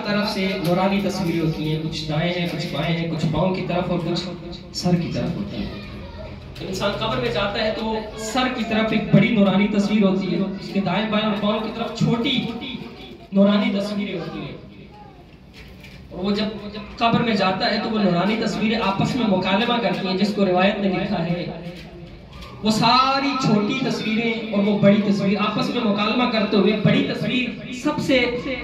طرف سے نورانی تصویریں ہوتی ہیں، کچھ دائیں ہیں، کچھ بائیں ہیں، کچھ پاؤں کی طرف اور کچھ سر کی طرف ہوتی ہیں۔ انسان قبر میں جاتا ہے تو سر کی طرف ایک بڑی نورانی تصویر ہوتی ہے، اس کے دائیں بائیں اور پاؤں کی طرف چھوٹی نورانی تصویریں ہوتی ہیں، اور وہ جب قبر میں جاتا ہے تو وہ نورانی تصویریں آپس میں مکالمہ کرتی ہیں، جس کو روایت نے لکھا ہے وہ ساری چھوٹی تصویریں اور وہ بڑی تصویر آپس میں مکالمہ کرتے ہوئے بڑی تصویر سب سے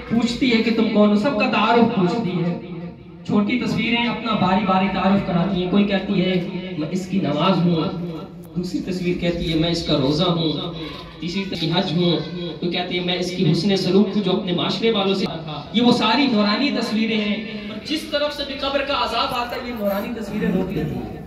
پوچھتی ہے کہ تم کون ہو، سب کا تعارف پوچھتی ہے۔ چھوٹی تصویریں اپنا باری باری تعارف کراتی ہیں، کوئی کہتی ہے میں اس کی نماز ہوں، دوسری تصویر کہتی ہے میں اس کا روزہ ہوں، تیسری تصویر حج ہوں، کوئی کہتی ہے میں اس کی حسن سلوک ہوں جو اپنے معاشرے والوں سے۔ یہ وہ ساری نورانی تصویریں ہیں، اور جس طرف سے بھی قبر کا عذاب آتا ہے یہ نورانی تصویریں روک لیتی ہیں۔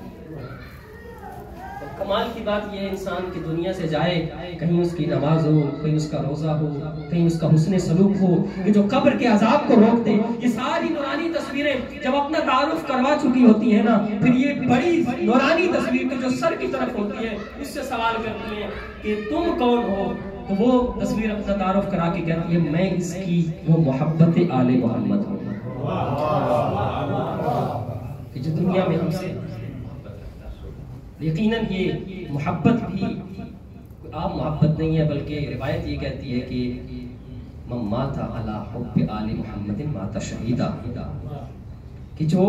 کمال کی بات یہ ہے انسان کی دنیا سے جائے، کہیں اس کی نماز ہو، کہیں اس کا روزہ ہو، کہیں اس کا حسن سلوک ہو، کہ جو قبر کے عذاب کو روک دے۔ یہ ساری نورانی تصویریں جب اپنا تعارف کروا چکی ہوتی ہیں نا، پھر یہ بڑی نورانی تصویر جو سر کی طرف ہوتی ہے اس سے سوال کرتی ہے کہ تم کون ہو، تو وہ تصویر اپنا تعارف کرا کے کہتی ہے میں اس کی وہ محبت آل محمد ہوں، کہ جو دنیا میں ہم سے یقیناً یہ محبت بھی عام محبت نہیں ہے، بلکہ روایت یہ کہتی ہے کہ من مات علی حب آل محمد مات شہیدا، کہ جو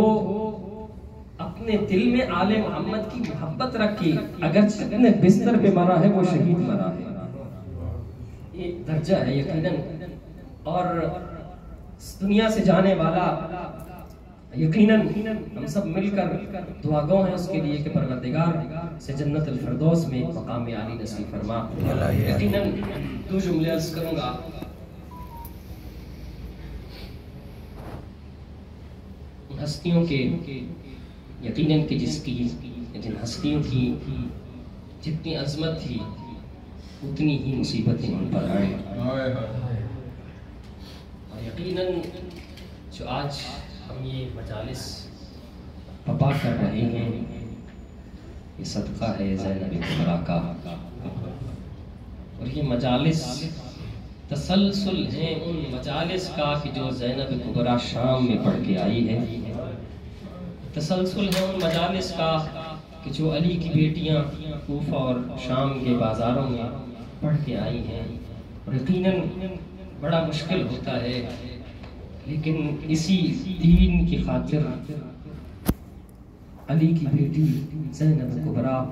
اپنے دل میں آل محمد کی محبت رکھ کے اگرچہ اپنے بستر پہ مرا ہے وہ شہید مرا ہے۔ یہ درجہ ہے یقیناً، اور دنیا سے جانے والا یقیناً ہم سب مل کر دعا گو ہیں اس کے لیے کہ پروردگار سے جنت الفردوس میں مقام عالی نصیب فرما۔ یقیناً دو جملے عرض کروں گا۔ ہستیوں کے یقیناً کہ جن ہستیوں کی جتنی عظمت تھی اتنی ہی مصیبتیں ان پر آئیں، اور یقیناً جو آج ہم یہ مجالس پپا کر رہے ہیں یہ صدقہ ہے زینب کبریٰ کا، اور یہ مجالس تسلسل ہیں ان مجالس کا کہ جو زینب کبریٰ شام میں پڑھ کے آئی ہے، تسلسل ہے ان مجالس کا کہ جو علی کی بیٹیاں کوفہ اور شام کے بازاروں میں پڑھ کے آئی ہیں، اور یقیناً بڑا مشکل ہوتا ہے، لیکن اسی دین کی خاطر علی کی بیٹی زینب کبریٰ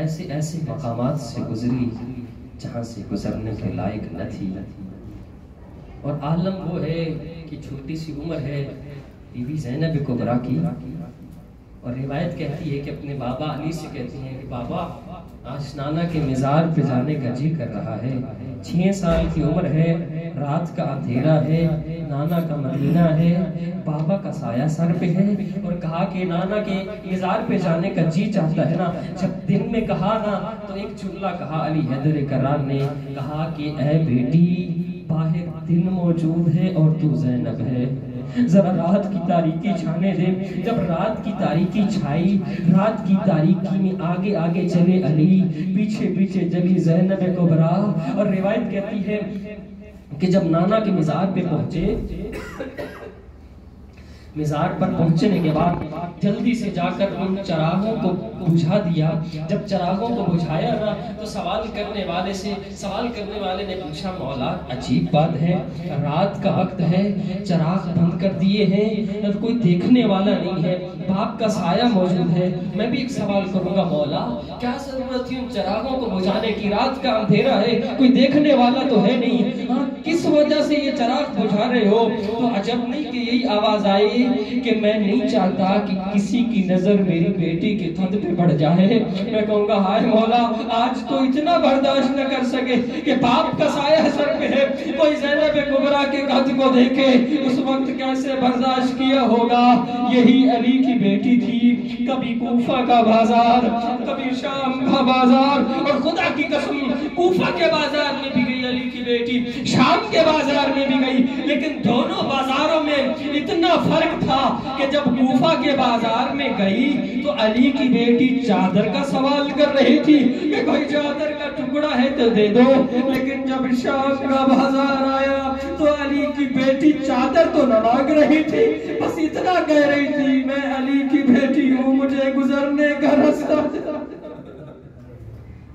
ایسے ایسے مقامات سے گزری جہاں سے گزرنے کے لائق نہ تھی، اور عالم وہ ہے کہ چھوٹی سی عمر ہے بی بی زینب کبریٰ کی، اور روایت کہتی ہے کہ اپنے بابا علی سے کہتی ہیں کہ بابا آج نانا کے مزار پہ جانے کا جی کر رہا ہے، 6 سال کی عمر ہے، رات کا اندھیرا ہے، نانا کا مدینہ ہے، بابا کا سایہ سر پہ ہے، اور کہا کہ نانا کے مزار پہ جانے کا جی چاہتا ہے نا۔ جب دن میں کہا نا تو ایک جملہ کہا علی حیدر کرار نے، کہا کہ اے بیٹی باہر دن موجود ہے اور تو زینب ہے، ذرا رات کی تاریکی چھانے دے۔ جب رات کی تاریکی چھائی، رات کی تاریکی میں آگے آگے چلے علی، پیچھے پیچھے چلی زینب کبریٰ، اور روایت کہتی ہے کہ جب نانا کے مزار پہ پہنچے، مزار پر پہنچنے کے بعد جلدی سے جا کر ان چراغوں کو بجھا دیا۔ جب چراغوں کو بجھایا نا تو سوال کرنے والے نے پوچھا مولا عجیب بات ہے، رات کا وقت ہے، چراغ بند کر دیے ہیں، کوئی دیکھنے والا نہیں ہے، باپ کا سایہ موجود ہے، میں بھی ایک سوال کروں گا مولا کیا ضرورت تھی ان چراغوں کو بجھانے کی، رات کا اندھیرا ہے، کوئی دیکھنے والا تو ہے نہیں، کس وجہ سے یہ چراغ بجھا رہے ہو؟ تو عجب نہیں کہ یہی آواز آئی کہ میں نہیں چاہتا کہ کسی کی نظر میری بیٹی کے تھد پہ پڑ جائے۔ میں کہوں گا ہائے مولا آج تو اتنا برداشت نہ کر سکے کہ باپ کا سایہ سر پہ ہے، کوئی زینب کبریٰ کے قد کو دیکھے، اس وقت کیسے برداشت کیا ہوگا؟ یہی علی کی بیٹی تھی، کبھی کوفہ کا بازار، کبھی شام کا بازار، اور خدا کی قسم کوفہ کے بازار میں بھی گئی علی کی بیٹی، شام کے بازار میں بھی گئی، لیکن دونوں بازاروں میں اتنا فرق تھا کہ جب کوفہ کے بازار میں گئی تو علی کی بیٹی چادر کا سوال کر رہی تھی کہ کوئی چادر کا ٹکڑا ہے تو دے دو، لیکن جب شام کا بازار آیا تو علی کی بیٹی چادر تو نہ مانگ رہی تھی، بس اتنا کہہ رہی تھی میں علی کی بیٹی ہوں، مجھے گزرنے کا راستہ۔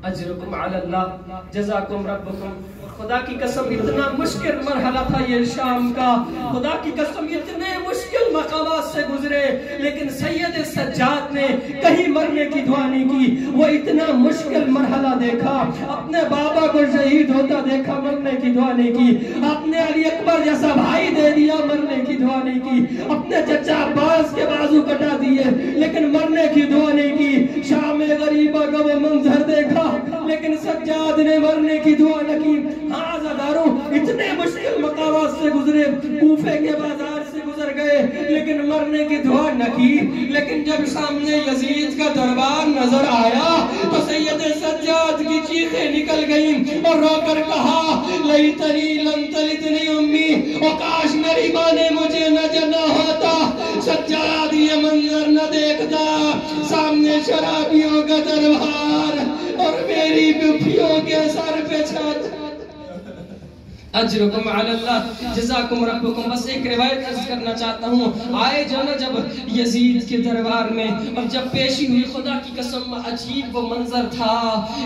اجرکم علی اللہ، جزاکم ربکم۔ خدا کی قسم اتنا مشکل مرحلہ تھا یہ شام کا، خدا کی قسم اتنے مشکل مقامات سے گزرے، لیکن سید سجاد نے کہیں مرنے کی دعا نہیں کی۔ وہ اتنا مشکل مرحلہ دیکھا، اپنے بابا کو شہید ہوتا دیکھا، مرنے کی دعا نہیں کی، اپنے علی اکبر جیسا بھائی دے دیا، مرنے کی دعا نہیں کی، اپنے چچا عباس کے بازو کٹا دیے لیکن مرنے کی دعا نہیں کی، شام غریبہ کا وہ منظر دیکھا لیکن سجاد نے مرنے کی دعا نہ کی۔ آزاداروں اتنے مشکل مقامات سے گزرے، کوفے کے بازار سے گزر گئے لیکن مرنے کی دعا نہ کی، لیکن جب سامنے یزید کا دربار نظر آیا تو سید سجاد کی چیخیں نکل گئیں اور رو کر کہا لیتنی لم تلدنی امی، اور کاش میری ماں نے مجھے نہ جنا ہوتا، سجاد یہ منظر نہ دیکھتا، سامنے شرابیوں کا دربار اور میری بھیوں کے سر پہ چھت۔ اجرکم علی اللہ، جزاکم ربکم۔ بس ایک روایت عرض کرنا چاہتا ہوں، آئے جو نا جب یزید کے دربار میں اور جب پیشی ہوئی، خدا کی قسم عجیب وہ منظر تھا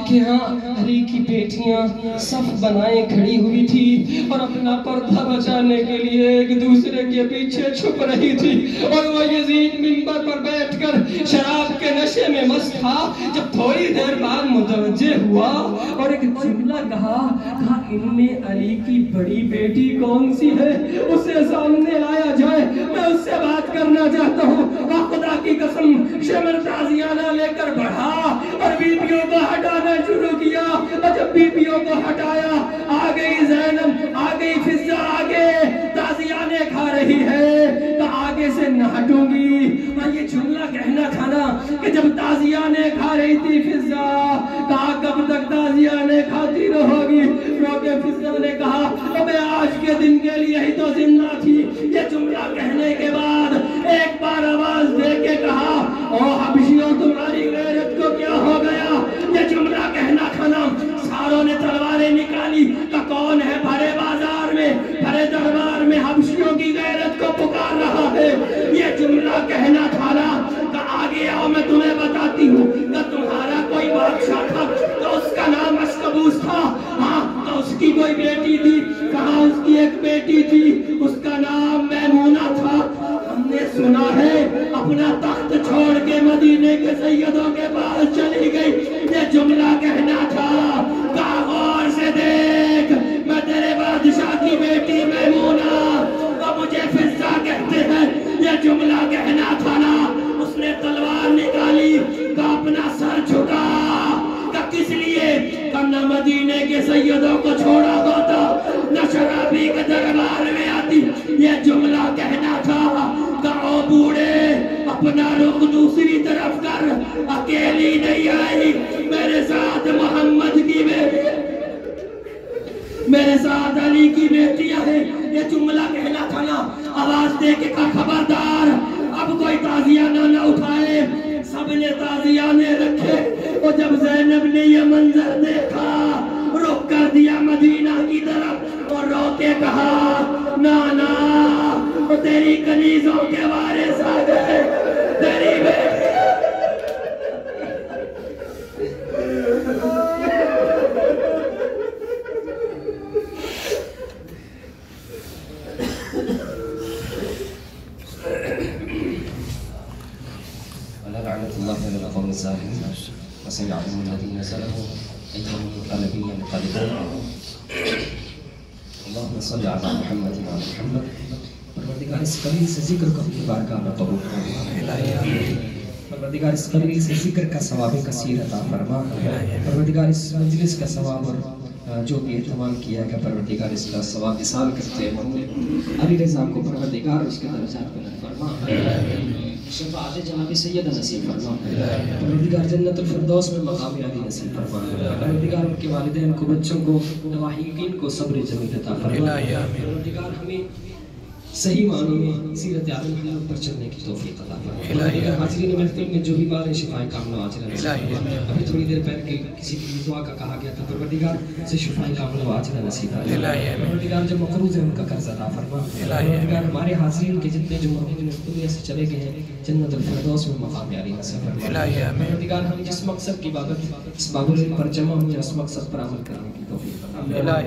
کہ ہاں علی کی بیٹیاں صف بنائے کھڑی ہوئی تھی اور اپنا پردہ بچانے کے لیے ایک دوسرے کے پیچھے چھپ رہی تھی، اور وہ یزید منبر پر بیٹھ کر شراب کے نشے میں مست تھا۔ جب تھوڑی دیر بعد متوجہ ہوا اور ایک جملہ کہا ان میں علی کی بڑی بیٹی کون سی ہے، اسے سامنے لایا جائے، میں اس سے بات کرنا چاہتا ہوں۔ خدا کی قسم شمر تازیانہ لے کر بڑھا اور بیبیوں کو ہٹانا شروع کیا، اور جب بیبیوں کو ہٹایا آ گئی زینب، آ گئی فضہ، آگے تازیانے کھا رہی ہے تو آگے سے نہ ہٹوں گی۔ اور یہ جملہ کہنا تھا نا کہ جب تازیانے کھا رہی تھی فضہ، کہا کب تک تازیانے کھاتی رہو گی؟ روکے فضہ نے کہا میں آج کے دن کے لیے ہی تو زندہ تھی۔ یہ جملہ کہنے کے بعد ایک بار آواز دے کے کہا او حبشیوں تمہاری غیرت کو کیا ہو گیا؟ یہ جملہ کہنا تھا نا، ساروں نے تلواریں نکالی کہ کون ہے بھرے بازار میں، بھرے دربار میں حبشیوں کی غیرت کو پکار رہا ہے۔ یہ جملہ کہنا تھا نا کہ آگے آؤ میں تمہیں بتاتی ہوں کہ تمہارا کوئی بادشاہ تھا تو اس کا نام اشکبوس تھا، ہاں تو اس کی کوئی بیٹی تھی، کہاں اس کی ایک بیٹی تھی، اس کا نام میمونہ تھا۔ ہم نے سنا ہے اپنا تخت چھوڑ کے مدینے کے سیدوں کے پاس چلی گئی۔ یہ جملہ کہنا تھا کہ غور سے دیکھ میں تیرے بادشاہ کی بیٹی میمونہ، اور مجھے فضہ کہتے ہیں۔ یہ جملہ کہنا تھا نا، اس نے تلوار نکالی کہ اپنا سر جھکا، کہ کس لیے کہ نہ مدینے کے سیدوں کو چھوڑا ہوتا، نہ شرابی کے دربار میں آتی۔ یہ جملہ کہنا تھا کہ او بوڑھے اپنا رخ دوسری طرف کر، اکیلی نہیں آئی، میرے ساتھ محمد کی بیٹی، میرے ساتھ علی کی بیٹیاں ہیں۔ یہ جملہ کہنا تھا نا، آواز دے کے کہا خبردار اب کوئی تازیانہ نہ اٹھائے۔ سب نے تازیانے رکھے، اور جب زینب نے یہ منظر دیکھا رخ کر دیا مدینہ کی طرف اور رو کے کہا نانا تیری کنیزوں کے وارث آ گئے، تیری بیٹی۔ لعنة الله على القوم الظالمين وسيعلم الذين ظلموا أيهم الغالبين ينقلبون اللهم صل على محمد وعلى محمد۔ پروردگار اس قلیل سے ذکر کو اپنی بارگاہ میں قبول فرما، پروردگار اس قلیل سے ذکر کا ثواب کثیر عطا فرما، پروردگار اس مجلس کا ثواب اور جو بھی اہتمام کیا ہے پروردگار اس کا ثواب اصال کرتے ہیں علی رضا کو پروردگار اس کے درجات بلند فرما، شفاعت جناب سیدہ نصیب فرما، پروردگار جنت الفردوس میں مقام علی نصیب فرما، پروردگار ان کے والدین کو، بچوں کو، نواحقین کو صبر جمیل عطا فرما، پروردگار ہمیں صحیح معنوں میں سیرت عالم محمد پر چلنے کی توفیق عطا فرمائے. حاضرین محفل میں جو بیمار ہیں شفائے کاملہ عاجلہ نصیب فرمائے. ابھی تھوڑی دیر پہلے کہ کسی کی دعا کا کہا گیا تھا پروردگار سے شفائے کاملہ عاجلہ نصیب فرمائے. پروردگار جو مقروض ہیں ان کا قرض عطا فرما. پروردگار ہمارے حاضرین کے جتنے جو مرحوم دنیا سے چلے گئے ہیں جنت الفردوس میں مقام یاری نصیب فرمائے. پروردگار ہم جس مقصد کی بابت اس باب العلم پر جمع ہوئے اس مقصد پر عمل کرنے کی توفیق عطا فرما.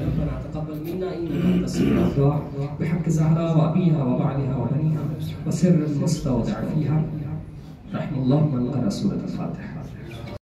ربنا تقبل منا انك انت السميع الدعاء بحق زهراء وابيها وبعلها وبنيها وسر المستودع فيها رحم الله من قرأ سورة الفاتحة.